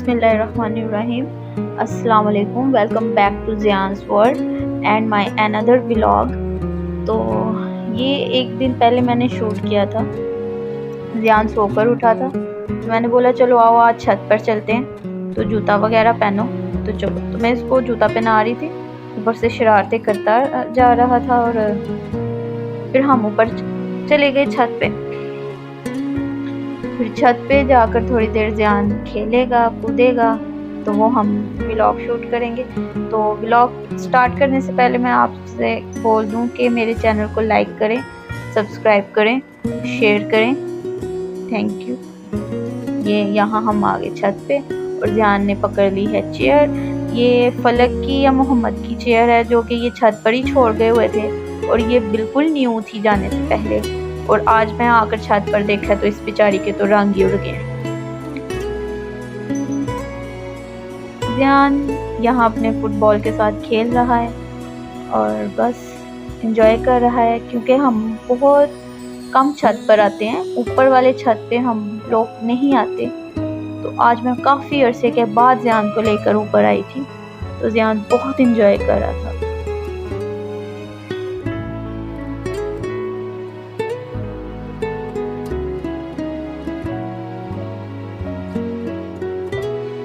बिस्मिल्लाहिर्रहमानिर्रहीम। अस्सलाम वालेकुम। Welcome back to Zian's world and my another vlog. तो ये एक दिन पहले मैंने शूट किया था। ज़ियान सोकर उठा था तो मैंने बोला चलो आओ आज छत पर चलते हैं, तो जूता वगैरह पहनो। तो चलो, तो मैं इसको जूता पहना रही थी, ऊपर से शरारतें करता जा रहा था और फिर हम ऊपर चले गए छत पे। फिर छत पे जाकर थोड़ी देर ज़ियान खेलेगा कूदेगा, तो वो हम व्लॉग शूट करेंगे। तो व्लॉग स्टार्ट करने से पहले मैं आपसे बोल दूं कि मेरे चैनल को लाइक करें, सब्सक्राइब करें, शेयर करें। Thank you. ये यहाँ हम आ गए छत पे और ज़ियान ने पकड़ ली है चेयर। ये फलक की या मोहम्मद की चेयर है, जो कि ये छत पर ही छोड़ गए हुए थे और ये बिल्कुल न्यू थी जाने से पहले। और आज मैं आकर छत पर देखा तो इस बेचारी के तो रंग ही उड़ गए। ज़ियान यहाँ अपने फुटबॉल के साथ खेल रहा है और बस एंजॉय कर रहा है, क्योंकि हम बहुत कम छत पर आते हैं, ऊपर वाले छत पे हम लोग नहीं आते। तो आज मैं काफ़ी अरसे के बाद ज़ियान को लेकर ऊपर आई थी, तो ज़ियान बहुत एंजॉय कर रहा था।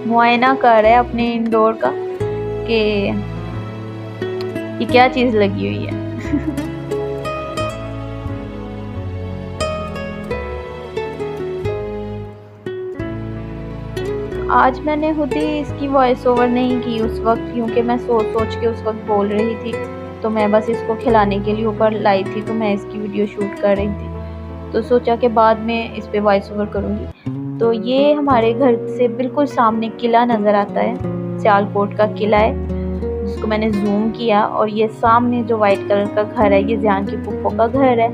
मुआयना कर रहा है अपने इंडोर का कि ये क्या चीज़ लगी हुई है। आज मैंने खुद ही इसकी वॉइस ओवर नहीं की उस वक्त, क्योंकि मैं सोच के उस वक्त बोल रही थी। तो मैं बस इसको खिलाने के लिए ऊपर लाई थी, तो मैं इसकी वीडियो शूट कर रही थी। तो सोचा कि बाद में इस पे वॉइस ओवर करूँगी। तो ये हमारे घर से बिल्कुल सामने किला नज़र आता है, सियालकोट का किला है, जिसको मैंने जूम किया। और ये सामने जो वाइट कलर का घर है, ये ज़ियान की फूफो का घर है।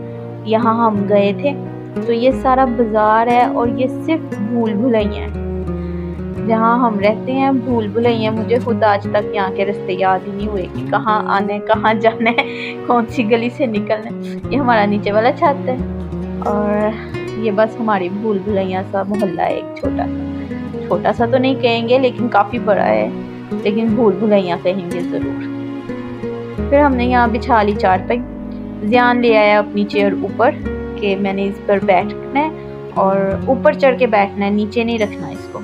यहाँ हम गए थे। तो ये सारा बाज़ार है और ये सिर्फ भूल भुलैया है जहाँ हम रहते हैं। भूल भुलैया मुझे खुद आज तक यहाँ के रास्ते याद ही नहीं हुए कि कहाँ आना है, कहाँ जाना है, कौन सी गली से निकलना है। ये हमारा नीचे वाला छत है और ये बस हमारी भूल भुलैया सा मोहल्ला है, एक छोटा सा तो नहीं कहेंगे लेकिन काफ़ी बड़ा है, लेकिन भूल भुलैया कहेंगे ज़रूर। फिर हमने यहाँ बिछा ली चारपाई। ज़ियान ले आया अपनी चेयर ऊपर कि मैंने इस पर बैठना है और ऊपर चढ़ के बैठना है, नीचे नहीं रखना इसको।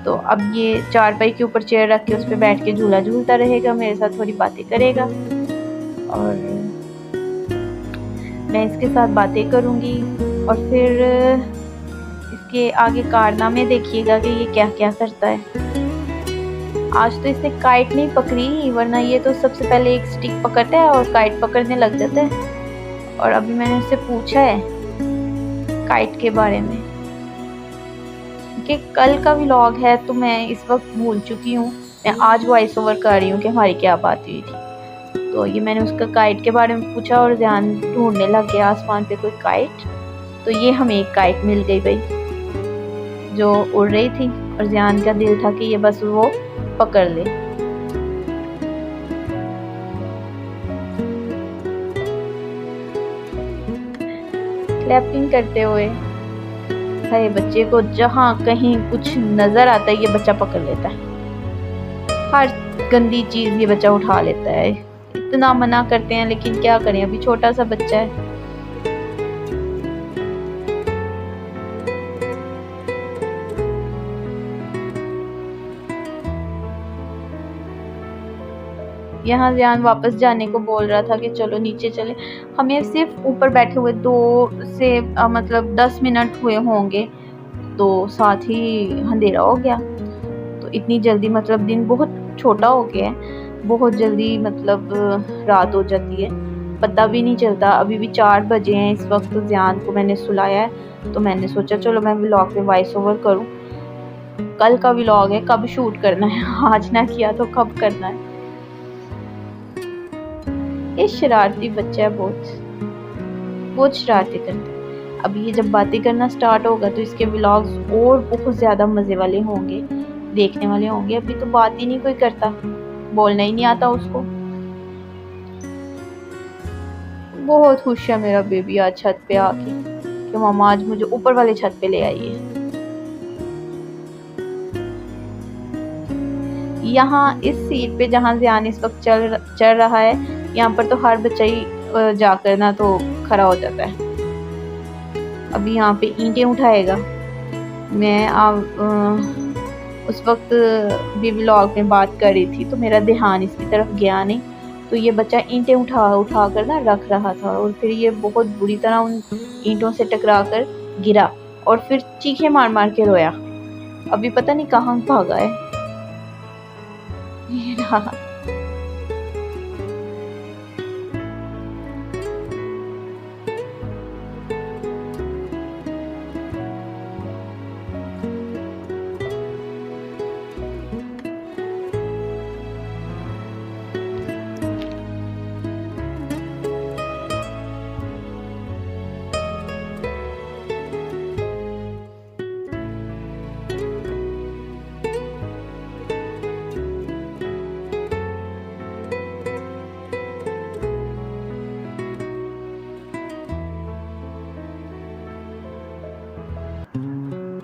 तो अब ये चारपाई के ऊपर चेयर रख के उस पर बैठ के झूला झूलता रहेगा, मेरे साथ थोड़ी बातें करेगा और मैं इसके साथ बातें करूँगी। और फिर इसके आगे कारनामे देखिएगा कि ये क्या क्या करता है। आज तो इसने काइट नहीं पकड़ी, वरना ये तो सबसे पहले एक स्टिक पकड़ता है और काइट पकड़ने लग जाता है। और अभी मैंने उससे पूछा है काइट के बारे में कि कल का व्लॉग है, तो मैं इस वक्त भूल चुकी हूँ। मैं आज वॉइस ओवर कर रही हूँ कि हमारी क्या बात हुई थी। तो ये मैंने उसका काइट के बारे में पूछा और ध्यान ढूंढने लग गया आसमान पे कोई काइट। तो ये हमें एक काइट मिल गई भाई, जो उड़ रही थी और ज़ियान का दिल था कि ये बस वो पकड़ ले। क्लैपिंग करते हुए है बच्चे को, जहाँ कहीं कुछ नज़र आता है ये बच्चा पकड़ लेता है। हर गंदी चीज़ ये बच्चा उठा लेता है। इतना मना करते हैं लेकिन क्या करें, अभी छोटा सा बच्चा है। यहाँ ज़ियान वापस जाने को बोल रहा था कि चलो नीचे चले। हमें सिर्फ ऊपर बैठे हुए 2 से मतलब 10 मिनट हुए होंगे, तो साथ ही अंधेरा हो गया। तो इतनी जल्दी मतलब दिन बहुत छोटा हो गया है, बहुत जल्दी मतलब रात हो जाती है, पता भी नहीं चलता। अभी भी 4 बजे हैं इस वक्त। ज़ियान को मैंने सुलाया है, तो मैंने सोचा चलो मैं व्लॉग पे वॉइस ओवर करूँ। कल का व्लॉग है, कब शूट करना है, आज ना किया तो कब करना है। ये शरारती बच्चा है, बहुत शरारती करता है। अब ये जब बातें करना स्टार्ट होगा तो इसके व्लॉग्स और बहुत ज़्यादा मज़े वाले होंगे, देखने वाले होंगे। अभी तो बात ही नहीं कोई करता, बोलना ही नहीं आता उसको। बहुत खुश है मेरा बेबी आज छत पे आके कि मामा आज मुझे ऊपर वाले छत पे ले आई है। यहाँ इस सीट पे जहाँ ज़ियान इस वक्त चढ़ रहा है, यहाँ पर तो हर बच्चा ही जाकर ना तो खड़ा हो जाता है। अभी यहाँ पे ईंटें उठाएगा। मैं उस वक्त भी व्लॉग में बात कर रही थी तो मेरा ध्यान इसकी तरफ गया नहीं, तो ये बच्चा ईंटें उठा कर ना रख रहा था और फिर ये बहुत बुरी तरह उन ईंटों से टकरा कर गिरा और फिर चीखे मार मार के रोया। अभी पता नहीं कहाँ भागा है। ये रहा।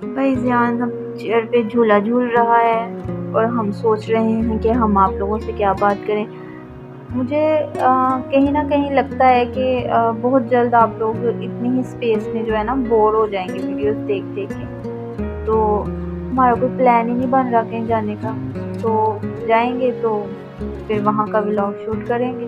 भाई ज़ियान अब चेयर पे झूला झूल रहा है और हम सोच रहे हैं कि हम आप लोगों से क्या बात करें। मुझे कहीं ना कहीं लगता है कि बहुत जल्द आप लोग इतनी ही स्पेस में जो है ना बोर हो जाएंगे वीडियोस देख देख के। तो हमारा कोई प्लान ही नहीं बन रहा कहीं जाने का, तो जाएंगे तो फिर वहाँ का व्लॉग शूट करेंगे।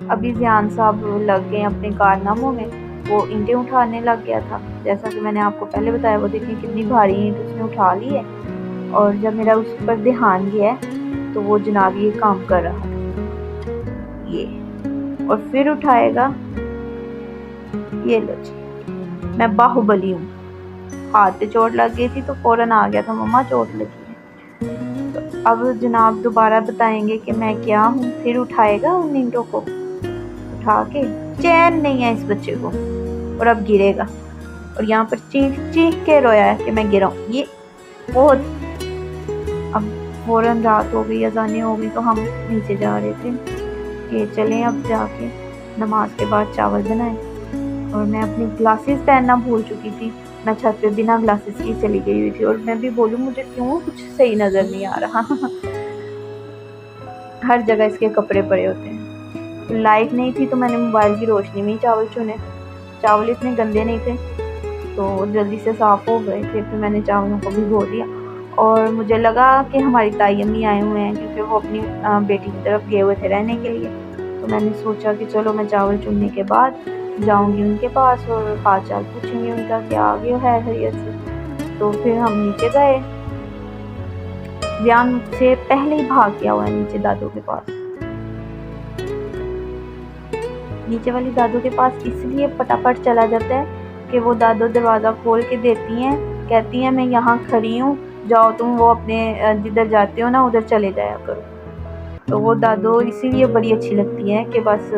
अभी ज़ियान साहब लग गए अपने कारनामों में। वो ईंटें उठाने लग गया था, जैसा कि मैंने आपको पहले बताया। वो देखिए कितनी भारी ईंट उसने उठा ली है। और जब मेरा उस पर ध्यान गया तो वो जनाब ये काम कर रहा था, ये और फिर उठाएगा। ये लो जी, मैं बाहुबली हूँ। हाथ पे चोट लग गई थी तो फौरन आ गया था, मम्मा चोट लगी है। तो अब जनाब दोबारा बताएंगे कि मैं क्या हूँ। फिर उठाएगा उन ईंटों को, उठा के चैन नहीं है इस बच्चे को, और अब गिरेगा। और यहाँ पर चीख चीख के रोया है कि मैं गिरा हूँ। ये बहुत। अब फौरन रात हो गई, अज़ानें हो गई, तो हम नीचे जा रहे थे कि चलें अब जाके नमाज के बाद चावल बनाएं। और मैं अपनी ग्लासेस पहनना भूल चुकी थी। मैं छत पे बिना ग्लासेस की चली गई हुई थी। और मैं भी बोलूँ मुझे क्यों कुछ सही नज़र नहीं आ रहा। हर जगह इसके कपड़े पड़े होते हैं। तो लाइट नहीं थी तो मैंने मोबाइल की रोशनी में ही चावल चुने। चावल इतने गंदे नहीं थे तो जल्दी से साफ़ हो गए थे। फिर मैंने चावलों को भिगो दिया और मुझे लगा कि हमारी ताई अम्मी आए हुए हैं, क्योंकि वो अपनी बेटी की तरफ गए हुए थे रहने के लिए। तो मैंने सोचा कि चलो मैं चावल चुनने के बाद जाऊंगी उनके पास और हाल चाल पूछेंगे उनका क्या आ गया है खैरियत से। तो फिर हम नीचे गए। ज़ियान से पहले ही भाग गया हुआ है नीचे दादू के पास। नीचे वाली दादू के पास इसलिए फटाफट चला जाता है कि वो दादू दरवाज़ा खोल के देती हैं, कहती हैं मैं यहाँ खड़ी हूँ, जाओ तुम वो अपने जिधर जाते हो ना उधर चले जाया करो। तो वो दादू इसीलिए बड़ी अच्छी लगती है कि बस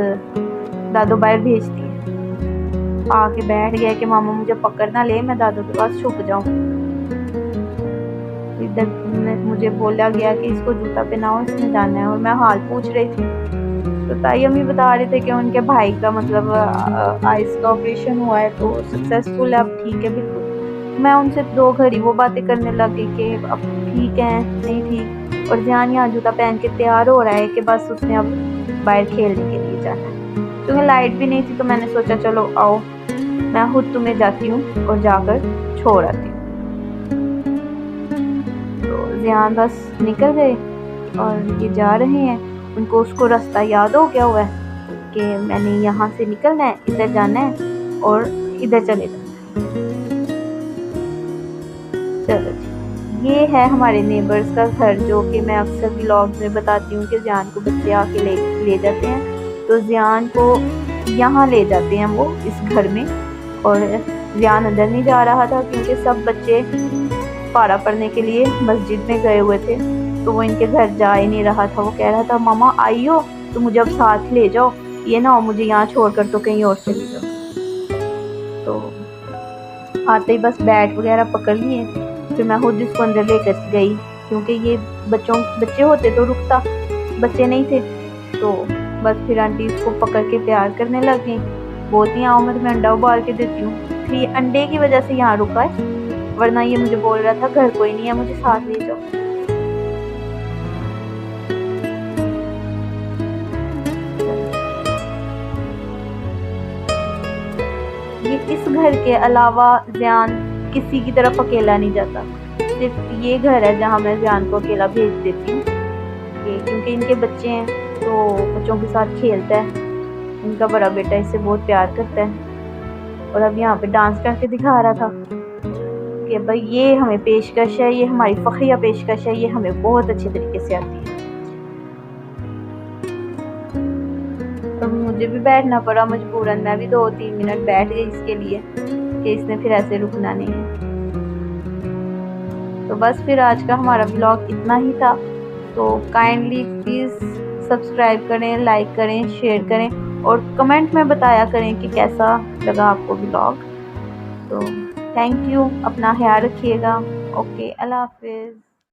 दादू बाहर भेजती है। आके बैठ गया कि मामा मुझे पकड़ ना ले, मैं दादू के पास छुप जाऊँ। इधर मुझे बोला गया कि इसको जूता पहनाओ, इसमें जाना है। और मैं हाल पूछ रही थी तो ताई अम्मी बता रहे थे कि उनके भाई का मतलब आइस का ऑपरेशन हुआ है तो सक्सेसफुल है, अब ठीक है बिल्कुल। मैं उनसे 2 घड़ी वो बातें करने लग गई कि अब ठीक है नहीं ठीक। और ज़ियान यहाँ जूता पहन के तैयार हो रहा है कि बस उसने अब बाहर खेलने के लिए जाना है। क्योंकि लाइट भी नहीं थी तो मैंने सोचा चलो आओ मैं खुद तुम्हें जाती हूँ और जाकर छोड़ आती हूँ। तो ज़ियान बस निकल गए और ये जा रहे हैं। उनको उसको रास्ता याद हो गया हुआ है कि मैंने यहाँ से निकलना है, इधर जाना है और इधर चले जाना है। चलो जी, ये है हमारे नेबर्स का घर, जो कि मैं अक्सर व्लॉग्स में बताती हूँ कि ज़ियान को बच्चे आके ले जाते हैं। तो ज़ियान को यहाँ ले जाते हैं वो इस घर में। और ज़ियान अंदर नहीं जा रहा था क्योंकि सब बच्चे पारा पढ़ने के लिए मस्जिद में गए हुए थे, तो वो इनके घर जा ही नहीं रहा था। वो कह रहा था मामा आई हो तो मुझे अब साथ ले जाओ, ये ना हो मुझे यहाँ छोड़कर तो कहीं और चली जाओ। तो आते ही बस बैट वगैरह पकड़ लिए। फिर मैं खुद इसको अंदर लेकर गई क्योंकि ये बच्चे होते तो रुकता, बच्चे नहीं थे। तो बस फिर आंटी इसको पकड़ के तैयार करने लग गई। बोलती आओ मैं तुम्हें अंडा उबाल के देती हूँ। फिर ये अंडे की वजह से यहाँ रुका है, वरना ये मुझे बोल रहा था घर कोई नहीं है मुझे साथ ले जाओ। घर के अलावा ज़ियान किसी की तरफ अकेला नहीं जाता। सिर्फ ये घर है जहाँ मैं ज़ियान को अकेला भेज देती हूँ, क्योंकि इनके बच्चे हैं तो बच्चों के साथ खेलता है। इनका बड़ा बेटा इससे बहुत प्यार करता है। और अब यहाँ पे डांस करके दिखा रहा था कि भाई ये हमें पेशकश है, ये हमारी फ़ख्रिया पेशकश है, ये हमें बहुत अच्छे तरीके से आती है। तो मुझे भी बैठना पड़ा मजबूरन, मैं भी 2-3 मिनट बैठ गई इसके लिए कि इसने फिर ऐसे रुकना नहीं है। तो बस फिर आज का हमारा व्लॉग इतना ही था। तो काइंडली प्लीज़ सब्सक्राइब करें, लाइक करें, शेयर करें और कमेंट में बताया करें कि कैसा लगा आपको व्लॉग। तो थैंक यू, अपना ख्याल रखिएगा। ओके, अल्लाह हाफिज़।